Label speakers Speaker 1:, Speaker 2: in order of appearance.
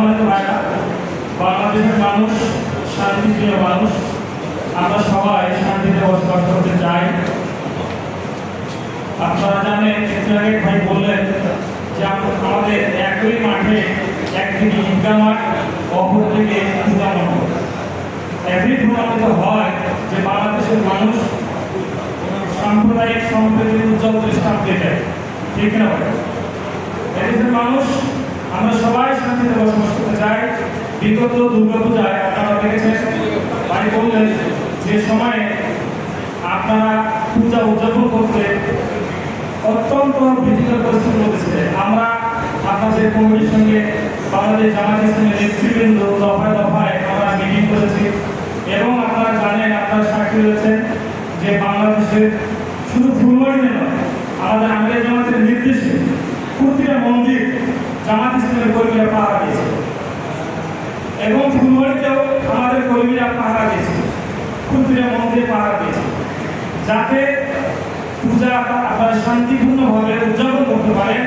Speaker 1: সম্মানিত ভাইরা, বাংলাদেশের মানুষ শান্তিপ্রিয় মানুষ। আমরা সবাই শান্তিতে বসবাস করতে চাই। আপনারা জানেন, একটু আগে ভাই বললেন যে আমাদের একই মাঠে একদিকে ঈদগাহ মাঠ, অপরদিকে পূজা মণ্ডপ। এতই প্রমাণিত হয় যে বাংলাদেশের মানুষ সাম্প্রদায়িক সম্প্রীতির উজ্জ্বল দৃষ্টান্ত দিতে, ঠিক না ভাই? এদেশের মানুষ আমরা সবাই শান্তিতে বসবাস করতে চাই। বিগত দুর্গাপূজায় আপনারা দেখেছেন, ভাই বললেন যে সময়ে আপনারা পূজা উদযাপন করতে অত্যন্ত ভীতিকর পরিস্থিতির মধ্যে ছিলেন। আমরা আপনাদের কমিটির সঙ্গে বাংলাদেশ জামাত ইসলামের নেতৃবৃন্দ দফায় দফায় আমরা মিটিং করেছি এবং আপনারা জানেন, আপনারা সাক্ষী রয়েছেন যে বাংলাদেশের শুধু ফুলবাড়িতে নয়, আমাদের আমির জামাতের নির্দেশে প্রতিটা মন্দির জামাত ইসলামের কর্মীরা পাহারা দিয়েছে এবং ফুলবাড়িতেও আমাদের কর্মীরা পাহারা দিয়েছে, প্রতিটা মন্দিরে পাহারা দিয়েছে, যাতে পূজা আপনারা শান্তিপূর্ণভাবে উদযাপন করতে পারেন।